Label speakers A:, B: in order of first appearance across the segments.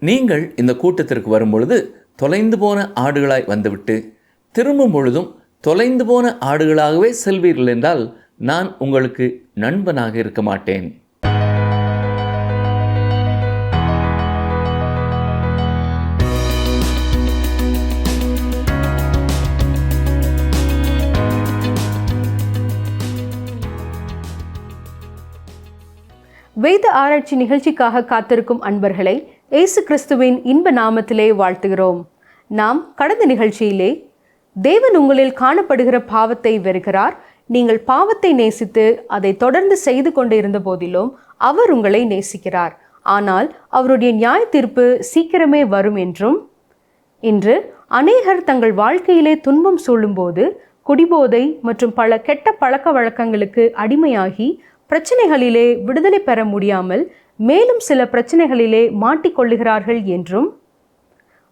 A: நீங்கள் இந்த கூட்டத்திற்கு வரும்பொழுது தொலைந்து போன ஆடுகளாய் வந்துவிட்டு திரும்பும் பொழுதும் தொலைந்து போன ஆடுகளாகவே செல்வீர்கள் என்றால் நான் உங்களுக்கு நண்பனாக இருக்க மாட்டேன்.
B: வேத ஆராய்ச்சி நிகழ்ச்சிக்காக காத்திருக்கும் அன்பர்களை இயேசு கிறிஸ்துவின் இன்ப நாமத்திலே வாழ்த்துகிறோம். நாம் கடந்த நிகழ்ச்சியிலே தேவன் உங்களில் காணப்படுகிற பாவத்தை வெறுக்கிறார், நீங்கள் பாவத்தை நேசித்து அதை தொடர்ந்து செய்து கொண்டு இருந்த போதிலும் அவர் உங்களை நேசிக்கிறார், ஆனால் அவருடைய நியாய தீர்ப்பு சீக்கிரமே வரும் என்றும், இன்று அநேகர் தங்கள் வாழ்க்கையிலே துன்பம் சூழும்போது குடிபோதை மற்றும் பல கெட்ட பழக்க வழக்கங்களுக்கு அடிமையாகி பிரச்சனைகளிலே விடுதலை பெற முடியாமல் மேலும் சில பிரச்சனைகளிலே மாட்டிக்கொள்ளுகிறார்கள் என்றும்,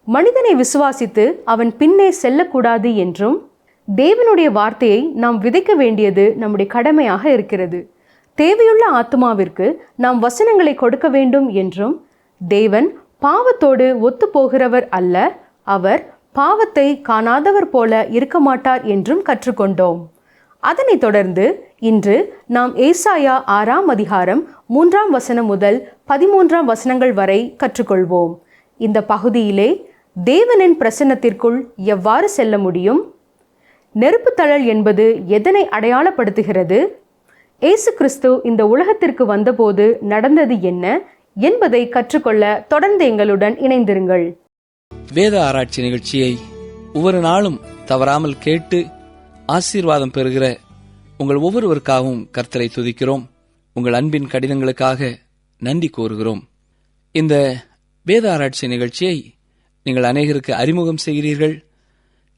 B: மனிதனை விசுவாசித்து அவன் பின்னே செல்லக்கூடாது என்றும், தேவனுடைய வார்த்தையை நாம் விதைக்க வேண்டியது நம்முடைய கடமையாக இருக்கிறது, தேவையுள்ள ஆத்துமாவிற்கு நாம் வசனங்களை கொடுக்க வேண்டும் என்றும், தேவன் பாவத்தோடு ஒத்து போகிறவர் அல்ல, அவர் பாவத்தை காணாதவர் போல இருக்க மாட்டார் என்றும் கற்றுக்கொண்டோம். அதனைத் தொடர்ந்து இன்று நாம் ஏசாயா 6ஆம் அதிகாரம் 3ஆம் வசனம் முதல் 13ஆம் வசனங்கள் வரை கற்றுக்கொள்வோம். இந்த பகுதியிலே தேவனின் பிரசன்னத்திற்குள் எவ்வாறு செல்ல முடியும், நெருப்பு தழல் என்பது எதனை அடையாளப்படுத்துகிறது, இயேசு கிறிஸ்து இந்த உலகத்திற்கு வந்தபோது நடந்தது என்ன என்பதை கற்றுக்கொள்ள தொடர்ந்து எங்களுடன் இணைந்திருங்கள்.
C: வேத ஆராய்ச்சி நிகழ்ச்சியை ஒவ்வொரு நாளும் தவறாமல் கேட்டு ஆசீர்வாதம் பெறுகிற உங்கள் ஒவ்வொருவருக்காகவும் கர்த்தரை துதிக்கிறோம். உங்கள் அன்பின் கடிதங்களுக்காக நன்றி கூறுகிறோம். இந்த வேத ஆராய்ச்சி நிகழ்ச்சியை நீங்கள் அநேகருக்கு அறிமுகம் செய்கிறீர்கள்.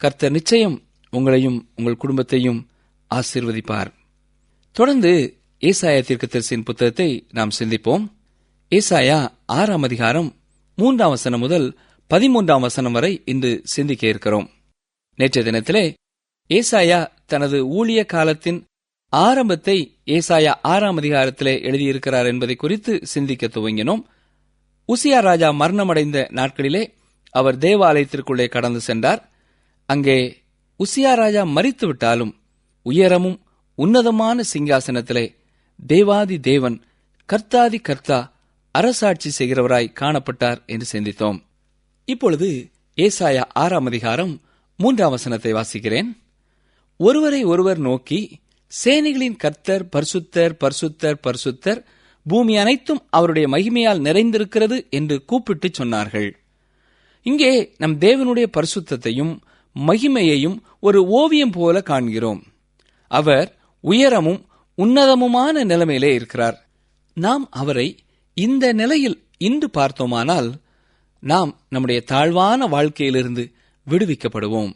C: கர்த்தர் நிச்சயம் உங்களையும் உங்கள் குடும்பத்தையும் ஆசீர்வதிப்பார். தொடர்ந்து ஏசாயா தீர்க்கதரிசியின் புத்தகத்தை நாம் சிந்திப்போம். ஏசாயா 6ஆம் அதிகாரம் 3ஆம் வசனம் முதல் 13ஆம் வசனம் வரை இன்று சிந்திக்க இருக்கிறோம். நேற்றைய தினத்திலே ஏசாயா தனது ஊழிய காலத்தின் ஆரம்பத்தை ஏசாயா 6ஆம் அதிகாரத்திலே எழுதியிருக்கிறார் என்பதை குறித்து சிந்திக்க துவங்கினோம். உசியா ராஜா மரணமடைந்த நாட்களிலே அவர் தேவாலயத்திற்குள்ளே கடந்து சென்றார். அங்கே உசியா ராஜா மரித்துவிட்டாலும் உயரமும் உன்னதமான சிங்காசனத்திலே தேவாதி தேவன் கர்த்தாதி கர்த்தா அரசாட்சி செய்கிறவராய் காணப்பட்டார் என்று சிந்தித்தோம். இப்பொழுது ஏசாயா 6ஆம் அதிகாரம் 3ஆம் வசனத்தை வாசிக்கிறேன். ஒருவரை ஒருவர் நோக்கி, சேனைகளின் கர்த்தர் பரிசுத்தர் பரிசுத்தர் பரிசுத்தர், பூமி அனைத்தும் அவருடைய மகிமையால் நிறைந்திருக்கிறது என்று கூப்பிட்டு சொன்னார்கள். இங்கே நம் தேவனுடைய பரிசுத்தத்தையும் மகிமையையும் ஒரு ஓவியம் போல காண்கிறோம். அவர் உயரமும் உன்னதமுமான நிலைமையிலே இருக்கிறார். நாம் அவரை இந்த நிலையில் இன்று பார்த்தோமானால் நாம் நம்முடைய தாழ்வான வாழ்க்கையிலிருந்து விடுவிக்கப்படுவோம்.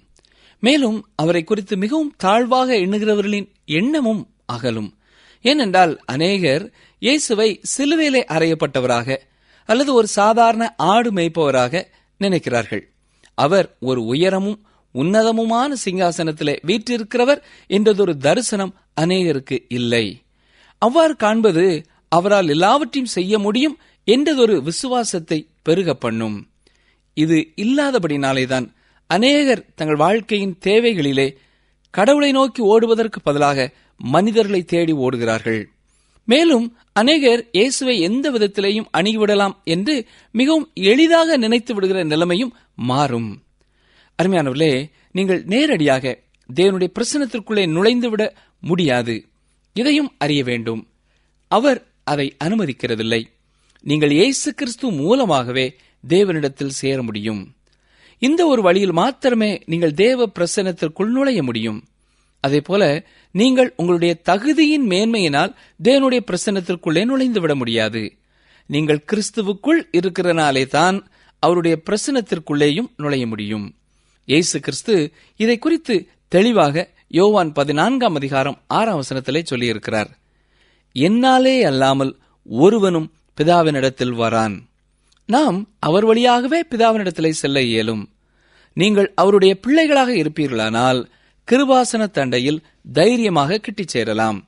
C: மேலும் அவரை குறித்து மிகவும் தாழ்வாக எண்ணுகிறவர்களின் எண்ணமும் அகலும். ஏனென்றால் அநேகர் இயேசுவை சிலுவையிலே அறையப்பட்டவராக அல்லது ஒரு சாதாரண ஆடு மேய்ப்பவராக நினைக்கிறார்கள். அவர் ஒரு உயரமும் உன்னதமுமான சிங்காசனத்திலே வீற்றிருக்கிறவர் என்றதொரு தரிசனம் அநேகருக்கு இல்லை. அவ்வாறு காண்பது அவரால் எல்லாவற்றையும் செய்ய முடியும் என்றதொரு விசுவாசத்தை பெருக பண்ணும். இது இல்லாதபடினாலேதான் அநேகர் தங்கள் வாழ்க்கையின் தேவைகளிலே கடவுளை நோக்கி ஓடுவதற்கு பதிலாக மனிதர்களை தேடி ஓடுகிறார்கள். மேலும் அநேகர் இயேசுவை எந்த விதத்திலேயும் அணுகிவிடலாம் என்று மிகவும் எளிதாக நினைத்து விடுகிற நிலைமையும் மாறும். அருமையானவர்களே, நீங்கள் நேரடியாக தேவனுடைய பிரசன்னத்திற்குள்ளே நுழைந்துவிட முடியாது. இதையும் அறிய வேண்டும். அவர் அதை அனுமதிக்கிறதில்லை. நீங்கள் இயேசு கிறிஸ்து மூலமாகவே தேவனிடத்தில் சேர முடியும். இந்த ஒரு வழியில் மாத்திரமே நீங்கள் தேவ பிரசன்னத்திற்குள் நுழைய முடியும். அதேபோல நீங்கள் உங்களுடைய தகுதியின் மேன்மையினால் தேவனுடைய பிரசன்னத்திற்குள்ளே நுழைந்து விட முடியாது. நீங்கள் கிறிஸ்துவுக்குள் இருக்கிறனாலே தான் அவருடைய பிரசன்னத்திற்குள்ளேயும் நுழைய முடியும். இயேசு கிறிஸ்து இதை குறித்து தெளிவாக யோவான் 14ஆம் அதிகாரம் 6ஆம் வசனத்திலே சொல்லியிருக்கிறார். என்னாலே அல்லாமல் ஒருவனும் பிதாவினிடத்தில் வரான். நாம் அவர் வழியாகவே பிதாவினிடத்திலே செல்ல இயலும். நீங்கள் அவருடைய பிள்ளைகளாக இருப்பீர்களானால் கிருபாசன தண்டையில் தைரியமாக கிட்டிச் சேரலாம்.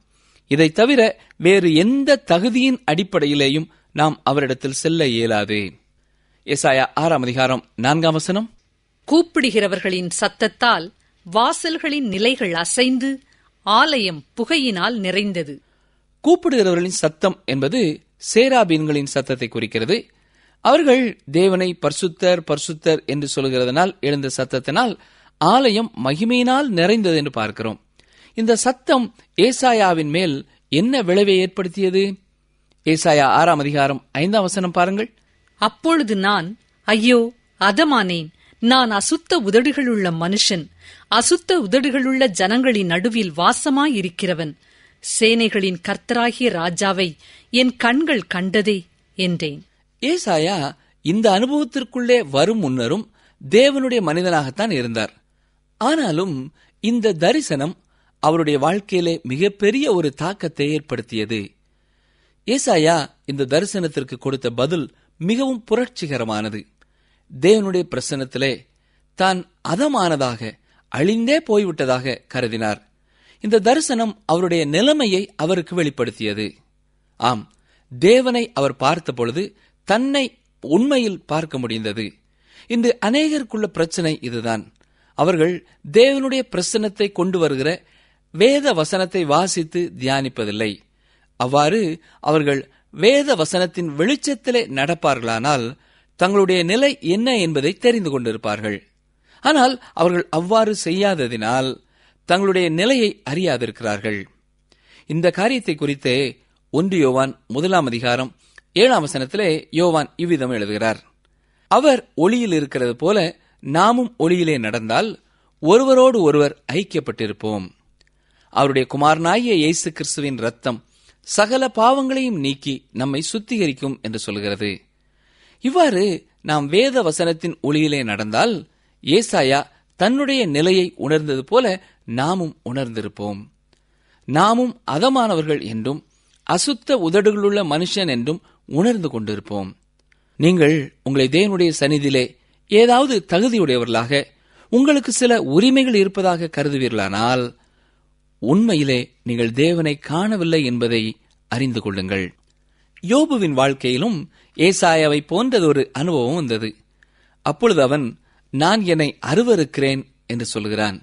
C: இதை தவிர வேறு எந்த தகுதியின் அடிப்படையிலேயும் நாம் அவரிடத்தில் செல்ல இயலாது. ஏசாயா 6:4.
D: கூப்பிடுகிறவர்களின் சத்தத்தால் வாசல்களின் நிலைகள் அசைந்து ஆலயம் புகையினால் நிறைந்தது.
C: கூப்பிடுகிறவர்களின் சத்தம் என்பது சேராபீன்களின் சத்தத்தை குறிக்கிறது. அவர்கள் தேவனை பரிசுத்தர் பரிசுத்தர் என்று சொல்கிறதனால் எழுந்த சத்தத்தினால் ஆலயம் மகிமையினால் நிறைந்தது என்று பார்க்கிறோம். இந்த சத்தம் ஏசாயாவின் மேல் என்ன விளைவை ஏற்படுத்தியது? ஏசாயா 6:5 பாருங்கள்.
D: அப்பொழுது நான், ஐயோ அதமானேன், நான் அசுத்த உதடுகளுள்ள மனுஷன், அசுத்த உதடுகளுள்ள ஜனங்களின் நடுவில் வாசமாயிருக்கிறவன், சேனைகளின் கர்த்தராகிய ராஜாவை என் கண்கள் கண்டதே என்றேன்.
C: ஏசாயா இந்த அனுபவத்திற்குள்ளே வரும் முன்னரும் தேவனுடைய மனிதனாகத்தான் இருந்தார். ஆனாலும் இந்த தரிசனம் அவருடைய வாழ்க்கையிலே மிகப்பெரிய ஒரு தாக்கத்தை ஏற்படுத்தியது. ஏசாயா இந்த தரிசனத்திற்கு கொடுத்த பதில் மிகவும் புரட்சிகரமானது. தேவனுடைய பிரசன்னத்திலே தான் அதமானதாக, அழிந்தே போய்விட்டதாக கருதினார். இந்த தரிசனம் அவருடைய நிலைமையை அவருக்கு வெளிப்படுத்தியது. ஆம், தேவனை அவர் பார்த்த பொழுது தன்னை உண்மையில் பார்க்க முடிந்தது. இன்று அநேகருக்குள்ள பிரச்சனை இதுதான். அவர்கள் தேவனுடைய பிரசன்னத்தை கொண்டு வருகிற வேத வசனத்தை வாசித்து தியானிப்பதில்லை. அவ்வாறு அவர்கள் வேத வசனத்தின் வெளிச்சத்திலே நடப்பார்களானால் தங்களுடைய நிலை என்ன என்பதை தெரிந்து கொண்டிருப்பார்கள். ஆனால் அவர்கள் அவ்வாறு செய்யாததினால் தங்களுடைய நிலையை அறியாதிருக்கிறார்கள். இந்த காரியத்தை குறித்தே 1 யோவான் 1:7 யோவான் இவ்விதம் எழுதுகிறார். அவர் ஒளியில் இருக்கிறது போல நாமும் ஒளியிலே நடந்தால் ஒருவரோடு ஒருவர் ஐக்கியப்பட்டிருப்போம். அவருடைய குமாரனாகிய இயேசு கிறிஸ்துவின் இரத்தம் சகல பாவங்களையும் நீக்கி நம்மை சுத்திகரிக்கும் என்று சொல்கிறது. இவ்வாறு நாம் வேத வசனத்தின் ஒளியிலே நடந்தால் ஏசாயா தன்னுடைய நிலையை உணர்ந்தது போல நாமும் உணர்ந்திருப்போம். நாமும் அதமானவர்கள் என்றும் அசுத்த உதடுகளுள்ள மனுஷன் என்றும் உணர்ந்து கொண்டிருப்போம். நீங்கள் உங்களை தேவனுடைய சந்நிதியிலே ஏதாவது தகுதியுடையவர்களாக, உங்களுக்கு சில உரிமைகள் இருப்பதாக கருதுவீர்களானால் உண்மையிலே நீங்கள் தேவனை காணவில்லை என்பதை அறிந்து கொள்ளுங்கள். யோபுவின் வாழ்க்கையிலும் ஏசாயாவை போன்றதொரு அனுபவம் வந்தது. அப்பொழுது அவன், நான் என்னை அருவருக்கிறேன் என்று சொல்கிறான்.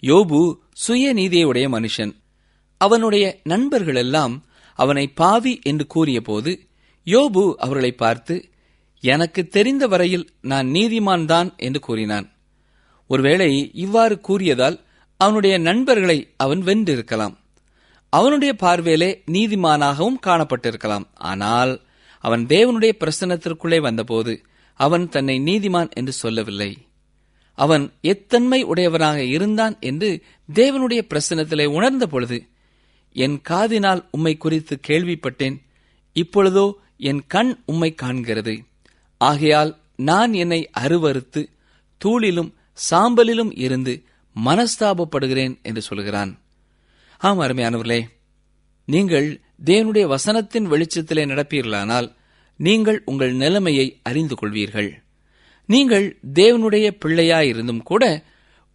C: யோபு சுயநீதியுடைய மனுஷன். அவனுடைய நண்பர்கள் எல்லாம் அவனை பாவி என்று கூறிய போது யோபு அவர்களை பார்த்து, எனக்கு தெரிந்த வரையில் நான் நீதிமான் தான் என்று கூறினான். ஒருவேளை இவ்வாறு கூறியதால் அவனுடைய நண்பர்களை அவன் வென்றிருக்கலாம். அவனுடைய பார்வையிலே நீதிமானாகவும் காணப்பட்டிருக்கலாம். ஆனால் அவன் தேவனுடைய பிரசன்னத்திற்குள்ளே வந்தபோது அவன் தன்னை நீதிமான் என்று சொல்லவில்லை. அவன் எத்தன்மை உடையவனாக இருந்தான் என்று தேவனுடைய பிரசன்னத்திலே உணர்ந்த பொழுது, என் காதினால் உம்மை குறித்து கேள்விப்பட்டேன், இப்பொழுதோ என் கண் உம்மை காண்கிறது. ஆகையால் நான் என்னை அருவருத்து தூளிலும் சாம்பலிலும் இருந்து மனஸ்தாபப்படுகிறேன் என்று சொல்கிறான். ஆம் அருமையானவர்களே, நீங்கள் தேவனுடைய வசனத்தின் வெளிச்சத்திலே நடப்பீர்களானால் நீங்கள் உங்கள் நிலைமையை அறிந்து கொள்வீர்கள். நீங்கள் தேவனுடைய பிள்ளையாயிருந்தும் கூட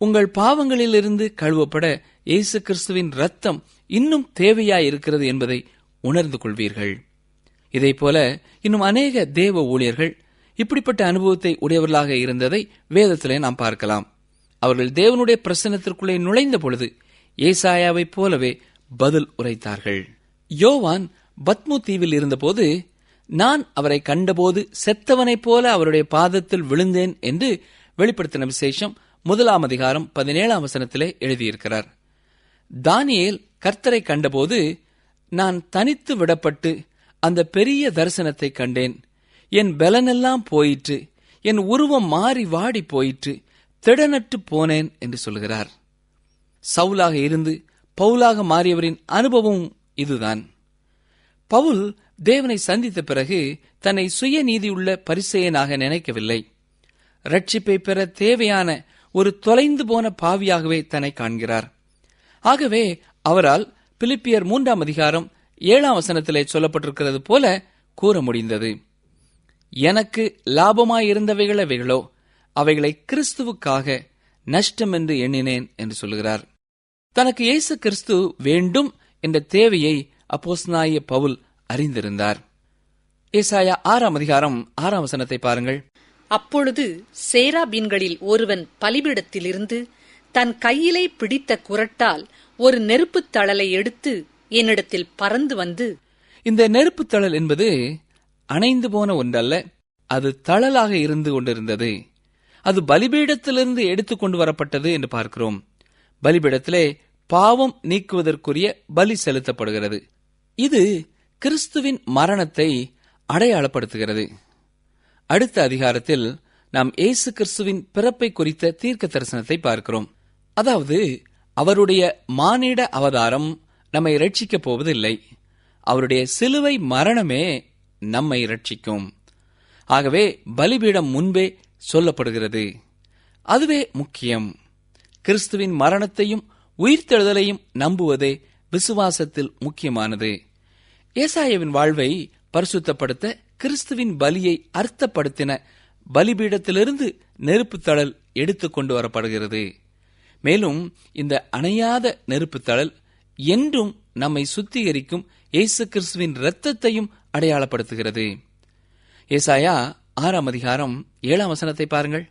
C: உங்கள் பாவங்களிலிருந்து கழுவப்பட இயேசு கிறிஸ்துவின் இரத்தம் இன்னும் தேவையாயிருக்கிறது என்பதை உணர்ந்து கொள்வீர்கள். இதைப்போல இன்னும் அநேக தேவ ஊழியர்கள் இப்படிப்பட்ட அனுபவத்தை உடையவர்களாக இருந்ததை வேதத்திலே நாம் பார்க்கலாம். அவர்கள் தேவனுடைய பிரசன்னத்திற்குள்ளே நுழைந்த பொழுது ஏசாயாவைப் போலவே பதில் உரைத்தார்கள். யோவான் பத்மு தீவில் இருந்தபோது, நான் அவரை கண்டபோது செத்தவனைப் போல அவருடைய பாதத்தில் விழுந்தேன் என்று வெளிப்படுத்தின விசேஷம் 1:17 எழுதியிருக்கிறார். தானியேல் கர்த்தரை கண்டபோது, நான் தனித்து விடப்பட்டு அந்த பெரிய தரிசனத்தை கண்டேன், என் பலனெல்லாம் போயிற்று, என் உருவம் மாறி வாடி போயிற்று, திடனற்று போனேன் என்று சொல்கிறார். சவுலாக இருந்து பவுலாக மாறியவரின் அனுபவம் இதுதான். பவுல் தேவனை சந்தித்த பிறகு தன்னை சுயநீதியுள்ள பரிசேயனாக நினைக்கவில்லை. ரட்சிப்பை பெற தேவையான ஒரு தொலைந்து போன பாவியாகவே தன்னை காண்கிறார். ஆகவே அவரால் பிலிப்பியர் 3:7 சொல்லப்பட்டிருக்கிறது போல கூற முடிந்தது, எனக்கு லாபமாயிருந்தவைகளோ அவைகளை கிறிஸ்துவுக்காக நஷ்டம் என்று எண்ணினேன் என்று சொல்கிறார். தனக்கு இயேசு கிறிஸ்து வேண்டும் என்ற தேவையை அப்போஸ்தலனாகிய பவுல் அறிந்திருந்தார். ஏசாயா 6ஆம் அதிகாரம் 6ஆம் வசனத்தை பாருங்கள்.
D: அப்பொழுது சேராபீன்களில் ஒருவன் பலிபீடத்திலிருந்து தன் கையிலே பிடித்த குறட்டால் ஒரு நெருப்புத் தழலை எடுத்து என்னிடத்தில் பறந்து வந்து.
C: இந்த நெருப்புத் தழல் என்பது அணைந்து போன ஒன்றல்ல, அது தழலாக இருந்து கொண்டிருந்தது. அது பலிபீடத்திலிருந்து எடுத்துக்கொண்டு வரப்பட்டது என்று பார்க்கிறோம். பலிபீடத்திலே பாவம் நீக்குவதற்குரிய பலி செலுத்தப்படுகிறது. இது கிறிஸ்துவின் மரணத்தை அடையாளப்படுத்துகிறது. அடுத்த அதிகாரத்தில் நாம் இயேசு கிறிஸ்துவின் பிறப்பை குறித்த தீர்க்க தரிசனத்தை பார்க்கிறோம். அதாவது அவருடைய மானிட அவதாரம் நம்மை ரட்சிக்கப் போவதில்லை. அவருடைய சிலுவை மரணமே நம்மை ரட்சிக்கும். ஆகவே பலிபீடம் முன்பே சொல்லப்படுகிறது. அதுவே முக்கியம். கிறிஸ்துவின் மரணத்தையும் உயிர்த்தெழுதலையும் நம்புவதே விசுவாசத்தில் முக்கியமானது. ஏசாயாவின் வாழ்வை பரிசுத்தப்படுத்த கிறிஸ்துவின் பலியை அர்த்தப்படுத்தின பலிபீடத்திலிருந்து நெருப்புத் தழல் எடுத்துக் கொண்டு வரப்படுகிறது. மேலும் இந்த அணையாத நெருப்புத் தழல் என்றும் நம்மை சுத்திகரிக்கும் இயேசு கிறிஸ்துவின் இரத்தத்தையும் அடையாளப்படுத்துகிறது. ஏசாயா 6ஆம் அதிகாரம் 7ஆம் வசனத்தை பாருங்கள்.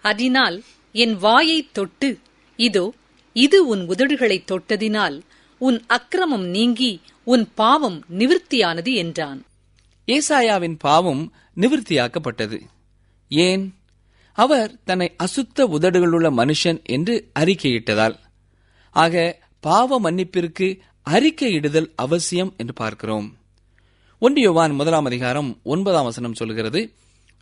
D: அதனால் என் வாயைத் தொட்டு, இதோ இது உன் உதடுகளைத் தொட்டதினால் உன் அக்கிரமம் நீங்கி உன் பாவம் நிவிர்த்தியானது என்றான்.
C: ஏசாயாவின் பாவம் நிவிர்த்தியாக்கப்பட்டது. ஏன்? அவர் தன்னை அசுத்த உதடுகளுள்ள மனுஷன் என்று அறிக்கையிட்டதால். ஆக பாவ மன்னிப்பிற்கு அறிக்கையிடுதல் அவசியம் என்று பார்க்கிறோம். 1 யோவான் 1ஆம் அதிகாரம் 9ஆம் வசனம் சொல்கிறது,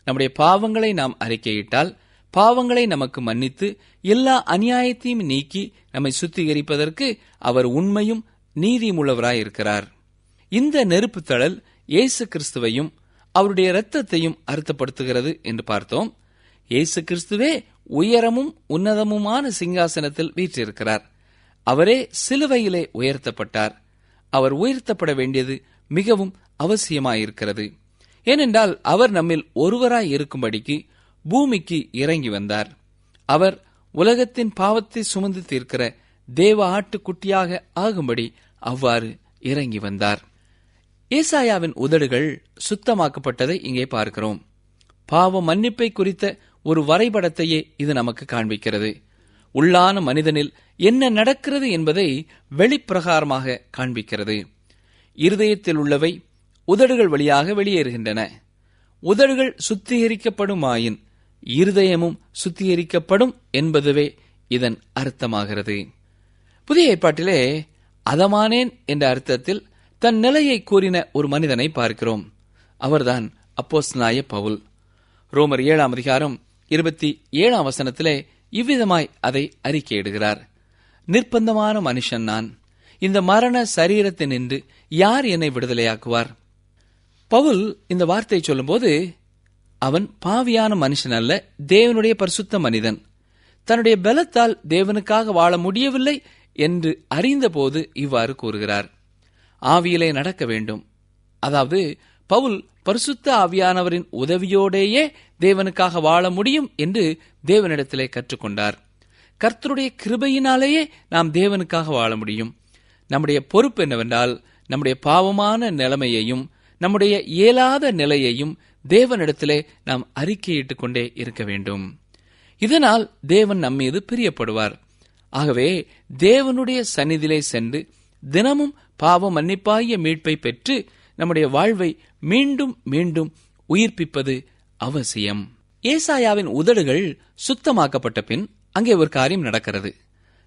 C: நம்முடைய பாவங்களை நாம் அறிக்கையிட்டால் பாவங்களை நமக்கு மன்னித்து எல்லா அநியாயத்தையும் நீக்கி நம்மை சுத்திகரிப்பதற்கு அவர் உண்மையும் நீதியுமுள்ளவராயிருக்கிறார். இந்த நெருப்புத் தழல் இயேசு கிறிஸ்துவையும் அவருடைய இரத்தத்தையும் அர்த்தப்படுத்துகிறது என்று பார்த்தோம். இயேசு கிறிஸ்துவே உயரமும் உன்னதமுமான சிங்காசனத்தில் வீற்றிருக்கிறார். அவரே சிலுவையிலே உயர்த்தப்பட்டார். அவர் உயர்த்தப்பட வேண்டியது மிகவும் அவசியமாயிருக்கிறது. ஏனென்றால் அவர் நம்மில் ஒருவராய் இருக்கும்படிக்கு பூமிக்கு இறங்கி வந்தார். அவர் உலகத்தின் பாவத்தை சுமந்து தீர்க்கிற தேவ ஆட்டுக்குட்டியாக ஆகும்படி அவ்வாறு இறங்கி வந்தார். ஏசாயாவின் உதடுகள் சுத்தமாக்கப்பட்டதை இங்கே பார்க்கிறோம். பாவ மன்னிப்பை குறித்த ஒரு வரைபடத்தையே இது நமக்கு காண்பிக்கிறது. உள்ளான மனிதனில் என்ன நடக்கிறது என்பதை வெளிப்பிரகாரமாக காண்பிக்கிறது. இருதயத்தில் உள்ளவை உதடுகள் வழியாக வெளியேறுகின்றன. உதடுகள் சுத்திகரிக்கப்படுமாயின் இருதயமும் சுத்திகரிக்கப்படும் என்பதுவே இதன் அர்த்தமாகிறது. புதிய ஏற்பாட்டிலே அதமானேன் என்ற அர்த்தத்தில் தன் நிலையை கூறின ஒரு மனிதனை பார்க்கிறோம். அவர்தான் அப்போஸ்தலனாகிய பவுல். ரோமர் 7ஆம் அதிகாரம் 27ஆம் வசனத்திலே இவ்விதமாய் அதை அறிக்கையிடுகிறார். நிர்பந்தமான மனுஷன் நான், இந்த மரண சரீரத்தினின்று யார் என்னை விடுதலையாக்குவார்? பவுல் இந்த வார்த்தை சொல்லும்போது அவன் பாவியான மனுஷன் அல்ல, தேவனுடைய பரிசுத்த மனிதன். தன்னுடைய பலத்தால் தேவனுக்காக வாழ முடியவில்லை என்று அறிந்தபோது இவ்வாறு கூறுகிறார். ஆவியிலே நடக்க வேண்டும். அதாவது பவுல் பரிசுத்த ஆவியானவரின் உதவியோடேயே தேவனுக்காக வாழ முடியும் என்று தேவனிடத்திலே கற்றுக்கொண்டார். கர்த்தருடைய கிருபையினாலேயே நாம் தேவனுக்காக வாழ முடியும். நம்முடைய பொறுப்பு என்னவென்றால் நம்முடைய பாவமான நிலைமையையும் நம்முடைய இயலாத நிலையையும் தேவனிடத்திலே நாம் அறிக்கையிட்டுக் கொண்டே இருக்க வேண்டும். இதனால் தேவன் நம்மீது பிரியப்படுவார். ஆகவே தேவனுடைய சந்நிதியிலே சென்று தினமும் பாவ மன்னிப்பாகிய மீட்பை பெற்று நம்முடைய வாழ்வை மீண்டும் மீண்டும் உயிர்ப்பிப்பது அவசியம். ஏசாயாவின் உதடுகள் சுத்தமாக்கப்பட்ட பின் அங்கே ஒரு காரியம் நடக்கிறது.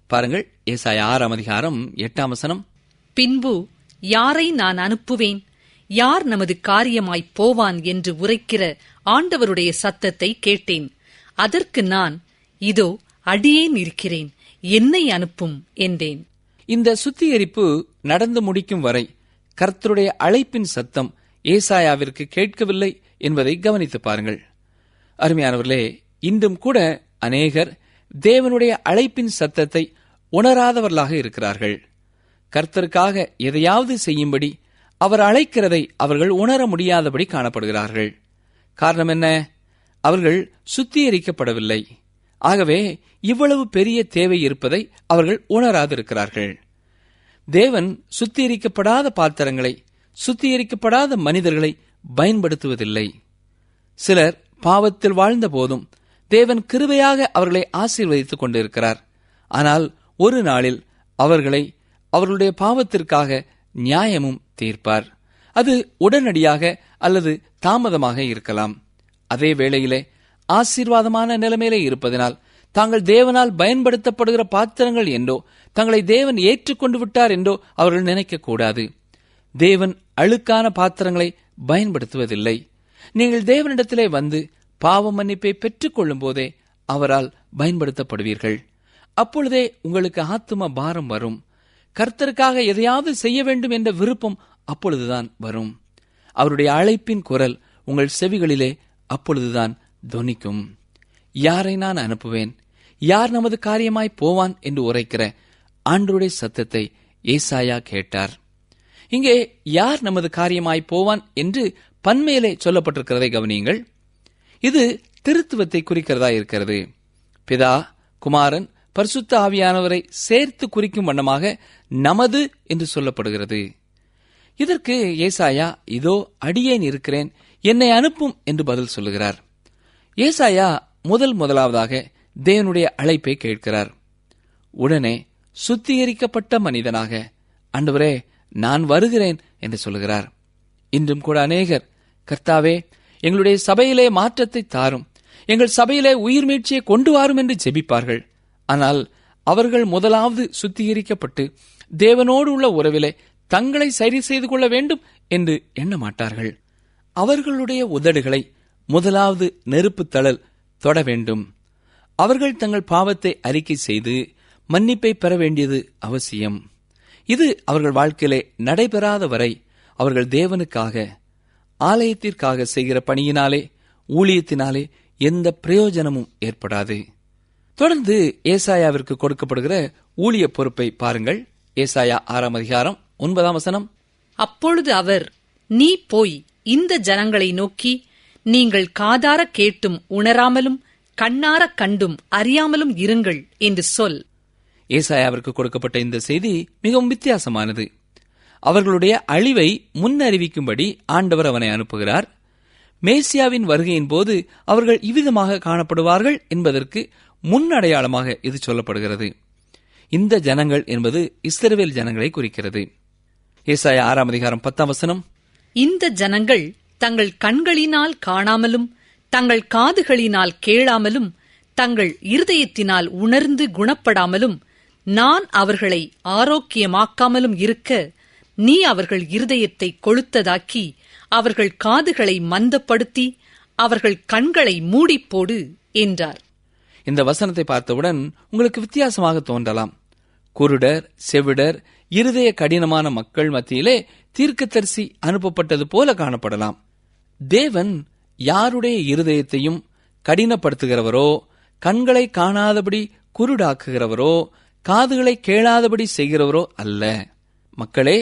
C: பாருங்கள், ஏசாயா 6ஆம் அதிகாரம் 8ஆம் வசனம்.
D: பின்பு யாரை நான் அனுப்புவேன்? யார் நமது காரியமாய்ப் போவான் என்று உரைக்கிற ஆண்டவருடைய சத்தத்தை கேட்டேன். அதற்கு நான், இதோ அடியேன் இருக்கிறேன், என்னை அனுப்பும் என்றேன்.
C: இந்த சுத்திகரிப்பு நடந்து முடிக்கும் வரை கர்த்தருடைய அழைப்பின் சத்தம் ஏசாயாவிற்கு கேட்கவில்லை என்பதை கவனித்து பாருங்கள். அருமையானவர்களே, இன்றும் கூட அநேகர் தேவனுடைய அழைப்பின் சத்தத்தை உணராதவர்களாக இருக்கிறார்கள். கர்த்தருக்காக எதையாவது செய்யும்படி அவர் அழைக்கிறதை அவர்கள் உணர முடியாதபடி காணப்படுகிறார்கள். காரணம் என்ன? அவர்கள் சுத்திகரிக்கப்படவில்லை. ஆகவே இவ்வளவு பெரிய தேவை இருப்பதை அவர்கள் உணராதிருக்கிறார்கள். தேவன் சுத்திகரிக்கப்படாத பாத்திரங்களை, சுத்திகரிக்கப்படாத மனிதர்களை பயன்படுத்துவதில்லை. சிலர் பாவத்தில் வாழ்ந்த போதும் தேவன் கிருபையாக அவர்களை ஆசீர்வதித்துக் கொண்டிருக்கிறார். ஆனால் ஒரு நாளில் அவர்களை அவர்களுடைய பாவத்திற்காக நியாயமும் தீர்ப்பார். அது உடனடியாக அல்லது தாமதமாக இருக்கலாம். அதே வேளையிலே ஆசீர்வாதமான நிலைமையிலே இருப்பதனால் தாங்கள் தேவனால் பயன்படுத்தப்படுகிற பாத்திரங்கள் என்றோ தங்களை தேவன் ஏற்றுக்கொண்டு விட்டார் என்றோ அவர்கள் நினைக்கக்கூடாது. தேவன் அழுக்கான பாத்திரங்களை பயன்படுத்துவதில்லை. நீங்கள் தேவனிடத்திலே வந்து பாவ மன்னிப்பை பெற்றுக் கொள்ளும் போதே அவரால் பயன்படுத்தப்படுவீர்கள். அப்பொழுதே உங்களுக்கு ஆத்தும பாரம் வரும். கர்த்தருக்காக எதையாவது செய்ய வேண்டும் என்ற விருப்பம் அப்பொழுதுதான் வரும். அவருடைய அழைப்பின் குரல் உங்கள் செவிகளிலே அப்பொழுதுதான் தொனிக்கும். யாரை நான் அனுப்புவேன், யார் நமது காரியமாய் போவான் என்று உரைக்கிற ஆண்டவருடைய சத்தத்தை ஏசாயா கேட்டார். இங்கே யார் நமது காரியமாய் போவான் என்று பன்மையிலே சொல்லப்பட்டிருக்கிறதை கவனியுங்கள். இது திருத்துவத்தை குறிக்கிறதா இருக்கிறது. பிதா, குமாரன், பரிசுத்த ஆவியானவரை சேர்த்து குறிக்கும் வண்ணமாக நமது என்று சொல்லப்படுகிறது. இதற்கு ஏசாயா, இதோ அடியேன் இருக்கிறேன், என்னை அனுப்பும் என்று பதில் சொல்லுகிறார். ஏசாயா முதலாவதாக தேவனுடைய அழைப்பை கேட்கிறார். உடனே சுத்திகரிக்கப்பட்ட மனிதனாக, ஆண்டவரே நான் வருகிறேன் என்று சொல்லுகிறார். இன்றும் கூட அநேகர், கர்த்தாவே எங்களுடைய சபையிலே மாற்றத்தை தாரும், எங்கள் சபையிலே உயிர் மீட்சியை கொண்டு வாரும் என்று ஜெபிப்பார்கள். ஆனால் அவர்கள் முதலாவது சுத்திகரிக்கப்பட்டு தேவனோடு உள்ள உறவிலே தங்களை சரி செய்து கொள்ள வேண்டும் என்று எண்ண மாட்டார்கள். அவர்களுடைய உதடுகளை முதலாவது நெருப்பு தழல் தொட வேண்டும். அவர்கள் தங்கள் பாவத்தை அறிக்கை செய்து மன்னிப்பை பெற வேண்டியது அவசியம். இது அவர்கள் வாழ்க்கையிலே நடைபெறாத வரை அவர்கள் தேவனுக்காக, ஆலயத்திற்காக செய்கிற பணியினாலே, ஊழியத்தினாலே எந்த பிரயோஜனமும் ஏற்படாது. தொடர்ந்து ஏசாயாவிற்கு கொடுக்கப்படுகிற ஊழிய பொறுப்பை பாருங்கள். ஏசாயா 6:9.
D: அப்பொழுது அவர், நீ போய் இந்த ஜனங்களை நோக்கி, நீங்கள் காதார கேட்டும் உணராமலும் கண்ணார கண்டும் அறியாமலும் இருங்கள் என்று சொல்.
C: ஏசாயாவிற்கு கொடுக்கப்பட்ட இந்த செய்தி மிகவும் வித்தியாசமானது. அவர்களுடைய அழிவை முன்னறிவிக்கும்படி ஆண்டவர் அவனை அனுப்புகிறார். மேசியாவின் வருகையின் போது அவர்கள் இவ்விதமாக காணப்படுவார்கள் என்பதற்கு முன்னடையாளமாக இது சொல்லப்படுகிறது. இந்த ஜனங்கள் என்பது இஸ்ரவேல் ஜனங்களை குறிக்கிறது. ஏசாயா 6:10.
D: இந்த ஜனங்கள் தங்கள் கண்களினால் காணாமலும் தங்கள் காதுகளினால் கேளாமலும் தங்கள் இருதயத்தினால் உணர்ந்து குணப்படாமலும் நான் அவர்களை ஆரோக்கியமாக்காமலும் இருக்க நீ அவர்கள் இருதயத்தை கொளுத்ததாக்கி அவர்கள் காதுகளை மந்தப்படுத்தி அவர்கள் கண்களை மூடிப்போடு என்றார்.
C: இந்த வசனத்தை பார்த்தவுடன் உங்களுக்கு வித்தியாசமாக தோன்றலாம். குருடர், செவிடர், இருதய கடினமான மக்கள் மத்தியிலே தீர்க்கதரிசி அனுப்பப்பட்டது போல காணப்படலாம். தேவன் யாருடைய இருதயத்தையும் கடினப்படுத்துகிறவரோ, கண்களை காணாதபடி குருடாக்குகிறவரோ, காதுகளை கேளாதபடி செய்கிறவரோ அல்ல. மக்களே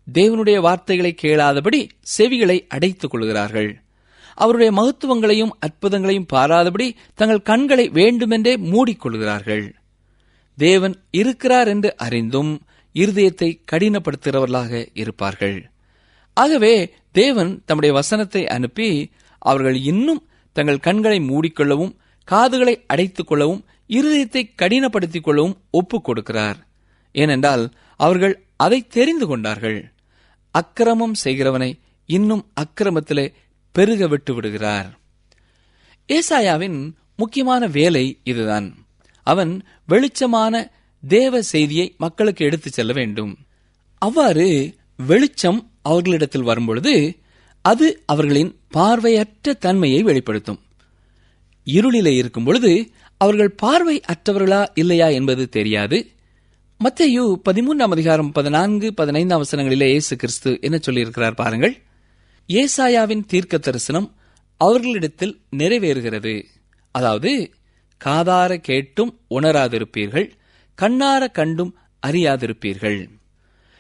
C: தேவனுடைய வார்த்தைகளை கேளாதபடி செவிகளை அடைத்துக் கொள்கிறார்கள். அவருடைய மகத்துவங்களையும் அற்புதங்களையும் பாராதபடி தங்கள் கண்களை வேண்டுமென்றே மூடிக்கொள்கிறார்கள். தேவன் இருக்கிறார் என்று அறிந்தும் இருதயத்தை கடினப்படுத்துகிறவர்களாக இருப்பார்கள். ஆகவே தேவன் தம்முடைய வசனத்தை அனுப்பி அவர்கள் இன்னும் தங்கள் கண்களை மூடிக்கொள்ளவும், காதுகளை அடைத்துக் கொள்ளவும், இருதயத்தை கடினப்படுத்திக் கொள்ளவும் ஒப்புக் கொடுக்கிறார். ஏனென்றால் அவர்கள் அதை தெரிந்து கொண்டார்கள். அக்கிரமம் செய்கிறவனை இன்னும் அக்கிரமத்திலே பெருக விட்டு விடுகிறார். ஏசாயாவின் முக்கியமான வேலை இதுதான். அவன் வெளிச்சமான தேவ செய்தியை மக்களுக்கு எடுத்துச் செல்ல வேண்டும். அவ்வாறு வெளிச்சம் அவர்களிடத்தில் வரும்பொழுது அது அவர்களின் பார்வையற்ற தன்மையை வெளிப்படுத்தும். இருளிலே இருக்கும் பொழுது அவர்கள் பார்வை அற்றவர்களா இல்லையா என்பது தெரியாது. மத்தேயு 13:14-15 இயேசு கிறிஸ்து என்ன சொல்லியிருக்கிறார் பாருங்கள். ஏசாயாவின் தீர்க்க தரிசனம் அவர்களிடத்தில் நிறைவேறுகிறது. அதாவது, காதார கேட்டும் உணராதிருப்பீர்கள், கண்ணார கண்டும் அறியாதிருப்பீர்கள்.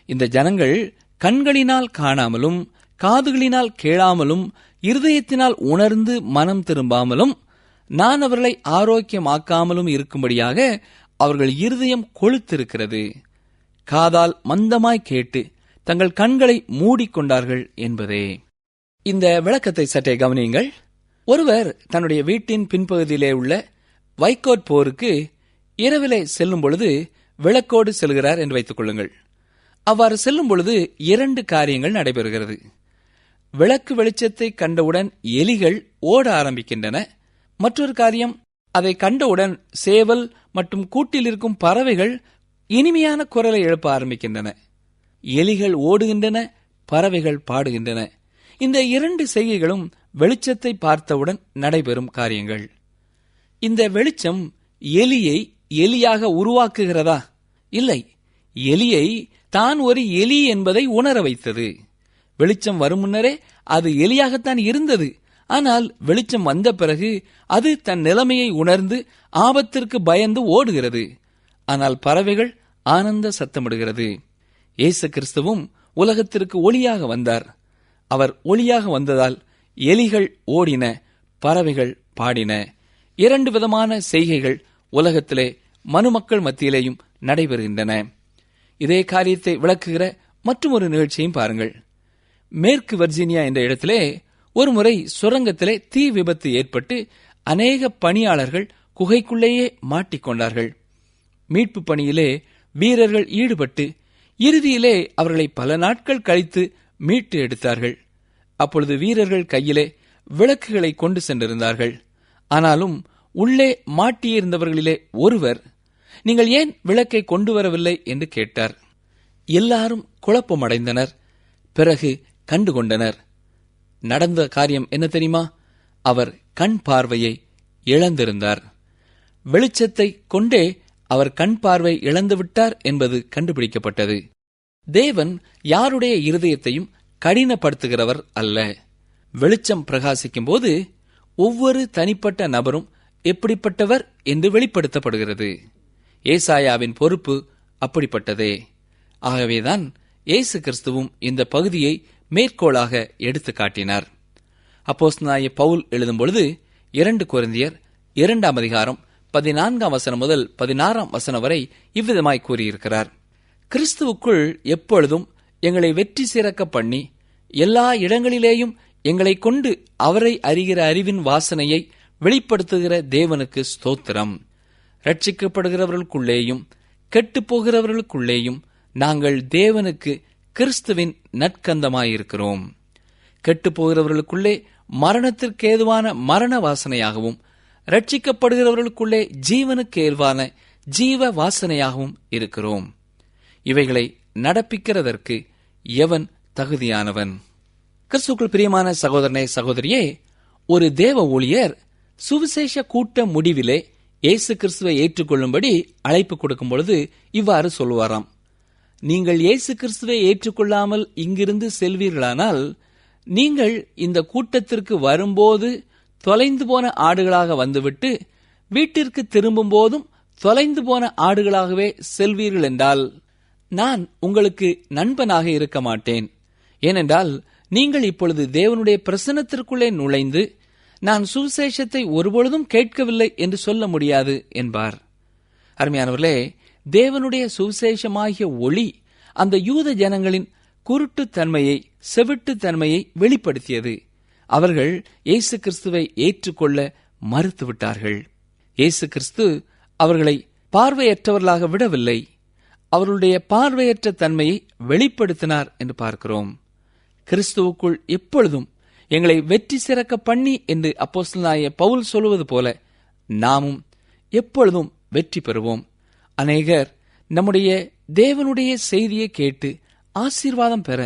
C: இந்த ஜனங்கள் கண்களினால் காணாமலும், காதுகளினால் கேளாமலும், இருதயத்தினால் உணர்ந்து மனம் திரும்பாமலும், நான் அவர்களை ஆரோக்கியமாக்காமலும் இருக்கும்படியாக அவர்கள் இருதயம் கொழுத்திருக்கிறது. காதால் மந்தமாய் கேட்டு தங்கள் கண்களை மூடிக்கொண்டார்கள் என்பதே. இந்த விளக்கத்தை சற்றே கவனியுங்கள். ஒருவர் தன்னுடைய வீட்டின் பின்பகுதியிலே உள்ள வைக்கோற் போருக்கு இரவிலே செல்லும் பொழுது விளக்கோடு செல்கிறார் என்று வைத்துக் கொள்ளுங்கள். அவ்வாறு செல்லும் பொழுது 2 காரியங்கள் நடைபெறுகிறது. விளக்கு வெளிச்சத்தை கண்டவுடன் எலிகள் ஓட ஆரம்பிக்கின்றன. மற்றொரு காரியம், அதை கண்டவுடன் சேவல் மற்றும் கூட்டில் இருக்கும் பறவைகள் இனிமையான குரலை எழுப்ப ஆரம்பிக்கின்றன. எலிகள் ஓடுகின்றன, பறவைகள் பாடுகின்றன. இந்த 2 செய்கைகளும் வெளிச்சத்தை பார்த்தவுடன் நடைபெறும் காரியங்கள். இந்த வெளிச்சம் எலியை எலியாக உருவாக்குகிறதா? இல்லை, எலியை தான் ஒரு எலி என்பதை உணர வைத்தது. வெளிச்சம் வரும் முன்னரே அது எலியாகத்தான் இருந்தது. ஆனால் வெளிச்சம் வந்த பிறகு அது தன் நிலைமையை உணர்ந்து ஆபத்திற்கு பயந்து ஓடுகிறது. ஆனால் பறவைகள் ஆனந்த சத்தமிடுகிறது. இயேசு கிறிஸ்துவும் உலகத்திற்கு ஒளியாக வந்தார். அவர் ஒளியாக வந்ததால் எலிகள் ஓடின, பறவைகள் பாடின. 2 விதமான செய்கைகள் உலகத்திலே மனுமக்கள் மத்தியிலேயும் நடைபெறுகின்றன. இதே காரியத்தை விளக்குகிற மற்றொரு நிகழ்ச்சியையும் பாருங்கள். மேற்கு வர்ஜீனியா என்ற இடத்திலே ஒருமுறை சுரங்கத்திலே தீ விபத்து ஏற்பட்டு அநேக பணியாளர்கள் குகைக்குள்ளேயே மாட்டிக்கொண்டார்கள். மீட்பு பணியிலே வீரர்கள் ஈடுபட்டு இறுதியிலே அவர்களை பல நாட்கள் கழித்து மீட்டு எடுத்தார்கள். அப்பொழுது வீரர்கள் கையிலே விளக்குகளை கொண்டு சென்றிருந்தார்கள். ஆனாலும் உள்ளே மாட்டியிருந்தவர்களிலே ஒருவர், நீங்கள் ஏன் விளக்கை கொண்டு வரவில்லை என்று கேட்டார். எல்லாரும் குழப்பமடைந்தனர். பிறகு கண்டுகொண்டனர். நடந்த காரியம் என்ன தெரியுமா? அவர் கண் பார்வையை இழந்திருந்தார். வெளிச்சத்தை கொண்டே அவர் கண் பார்வை இழந்துவிட்டார் என்பது கண்டுபிடிக்கப்பட்டது. தேவன் யாருடைய இருதயத்தையும் கடினப்படுத்துகிறவர் அல்ல. வெளிச்சம் பிரகாசிக்கும் போது ஒவ்வொரு தனிப்பட்ட நபரும் எப்படிப்பட்டவர் என்று வெளிப்படுத்தப்படுகிறது. ஏசாயாவின் பொறுப்பு அப்படிப்பட்டதே. ஆகவேதான் இயேசு கிறிஸ்துவும் இந்த பகுதியை மேற்கோளாக எடுத்து காட்டினார். அப்போஸ்தலனாகிய பவுல் எழுதும் பொழுது 2 கொரிந்தியர் 2ஆம் அதிகாரம் 14ஆம் வசனம் முதல் 16ஆம் வசனம் வரை இவ்விதமாய் கூறியிருக்கிறார். கிறிஸ்துவுக்குள் எப்பொழுதும் எங்களை வெற்றி சிறக்க பண்ணி எல்லா இடங்களிலேயும் எங்களை கொண்டு அவரை அறிகிற அறிவின் வாசனையை வெளிப்படுத்துகிற தேவனுக்கு ஸ்தோத்திரம். ரட்சிக்கப்படுகிறவர்களுக்குள்ளேயும் கெட்டுப்போகிறவர்களுக்குள்ளேயும் நாங்கள் தேவனுக்கு கிறிஸ்துவின் நற்கந்தமாயிருக்கிறோம். கெட்டுப்போகிறவர்களுக்குள்ளே மரணத்திற்கேதுவான மரண வாசனையாகவும் ரட்சிக்கப்படுகிறவர்களுக்குள்ளே ஜீவனுக்கேதுவான ஜீவ வாசனையாகவும் இருக்கிறோம். இவைகளை நடப்பிக்கிறதற்கு எவன் தகுதியானவன்? கிறிஸ்துவுக்குள் பிரியமான சகோதரனே, சகோதரியே, ஒரு தேவ ஊழியர் சுவிசேஷ கூட்ட முடிவிலே இயேசு கிறிஸ்துவை ஏற்றுக்கொள்ளும்படி அழைப்பு கொடுக்கும் பொழுது இவ்வாறு சொல்லுவாராம்: நீங்கள் இயேசு கிறிஸ்துவை ஏற்றுக்கொள்ளாமல் இங்கிருந்து செல்வீர்களானால் நீங்கள் இந்த கூட்டத்திற்கு வரும்போது தொலைந்து போன ஆடுகளாக வந்துவிட்டு வீட்டிற்கு திரும்பும் போதும் தொலைந்து போன ஆடுகளாகவே செல்வீர்கள் என்றால் நான் உங்களுக்கு நண்பனாக இருக்க மாட்டேன். ஏனென்றால் நீங்கள் இப்பொழுது தேவனுடைய பிரசன்னத்திற்குள்ளே நுழைந்து நான் சுவிசேஷத்தை ஒருபொழுதும் கேட்கவில்லை என்று சொல்ல முடியாது என்பார். அருமையானவர்களே, தேவனுடைய சுவிசேஷமாகிய ஒளி அந்த யூத ஜனங்களின் குருட்டுத்தன்மையை, செவிட்டுத்தன்மையை வெளிப்படுத்தியது. அவர்கள் இயேசு கிறிஸ்துவை ஏற்றுக்கொள்ள மறுத்துவிட்டார்கள். இயேசு கிறிஸ்து அவர்களை பார்வையற்றவர்களாக விடவில்லை, அவர்களுடைய பார்வையற்ற தன்மையை வெளிப்படுத்தினார் என்று பார்க்கிறோம். கிறிஸ்துவுக்குள் எப்பொழுதும் எங்களை வெற்றி சிறக்க பண்ணி என்று அப்போஸ்தலனாகிய பவுல் சொல்லுவது போல நாமும் எப்பொழுதும் வெற்றி பெறுவோம். அநேகர் நம்முடைய தேவனுடைய செய்தியை கேட்டு ஆசீர்வாதம் பெற,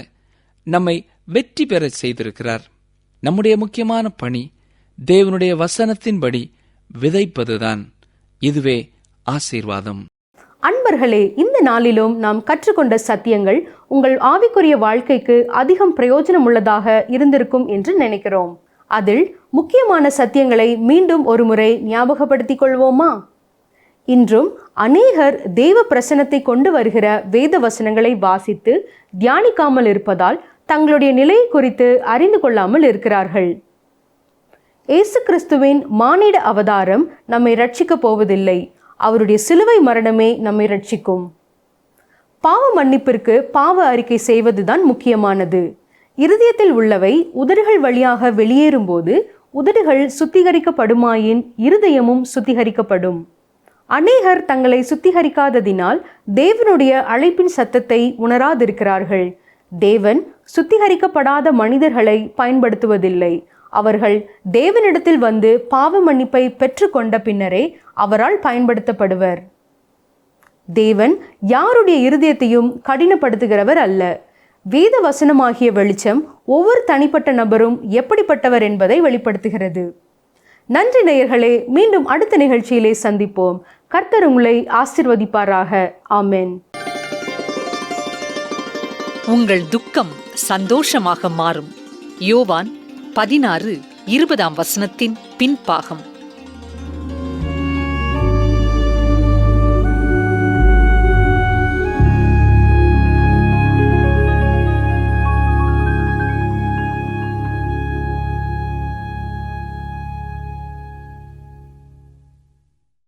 C: நம்மை வெற்றி பெற செய்திருக்கிறார். நம்முடைய முக்கியமான பணி தேவனுடைய வசனத்தின்படி விதைப்பதுதான். இதுவே ஆசீர்வாதம்.
B: அன்பர்களே, இந்த நாளிலும் நாம் கற்றுக்கொண்ட சத்தியங்கள் உங்கள் ஆவிக்குரிய வாழ்க்கைக்கு அதிகம் பிரயோஜனம் உள்ளதாக இருந்திருக்கும் என்று நினைக்கிறோம். அதில் முக்கியமான சத்தியங்களை மீண்டும் ஒரு முறை ஞாபகப்படுத்திக் கொள்வோமா? இன்றும் அநேகர் தேவ பிரசன்னத்தை கொண்டு வருகிற வேத வசனங்களை வாசித்து தியானிக்காமல் இருப்பதால் தங்களுடைய நிலையை குறித்து அறிந்து கொள்ளாமல் இருக்கிறார்கள். இயேசு கிறிஸ்துவின் மானிட அவதாரம் நம்மை ரட்சிக்கப் போவதில்லை. அவருடைய சிலுவை மரணமே நம்மை ரட்சிக்கும். பாவ மன்னிப்பிற்கு பாவ அறிக்கை செய்வதுதான் முக்கியமானது. இருதயத்தில் உள்ளவை உதடுகள் வழியாக வெளியேறும்போது உதடுகள் சுத்திகரிக்கப்படுமாயின் இருதயமும் சுத்திகரிக்கப்படும். அநேகர் தங்களை சுத்திகரிக்காததினால் தேவனுடைய அழைப்பின் சத்தத்தை உணராதிருக்கிறார்கள். தேவன் சுத்திகரிக்கப்படாத மனிதர்களை பயன்படுத்துவதில்லை. அவர்கள் தேவனிடத்தில் வந்து பாவ மன்னிப்பை பெற்றுக்கொண்ட பின்னரே அவரால் பயன்படுத்தப்படுவர். தேவன் யாருடைய இருதயத்தையும் கடினப்படுத்துகிறவர் அல்ல. வேத வசனமாகிய வெளிச்சம் ஒவ்வொரு தனிப்பட்ட நபரும் எப்படிப்பட்டவர் என்பதை வெளிப்படுத்துகிறது. நன்றி நேயர்களே, மீண்டும் அடுத்த நிகழ்ச்சியிலே சந்திப்போம். கர்த்தர் உங்களை ஆசீர்வதிப்பாராக. ஆமென்.
D: உங்கள் துக்கம் சந்தோஷமாக மாறும். யோவான் 16:20 பின்பாகம்.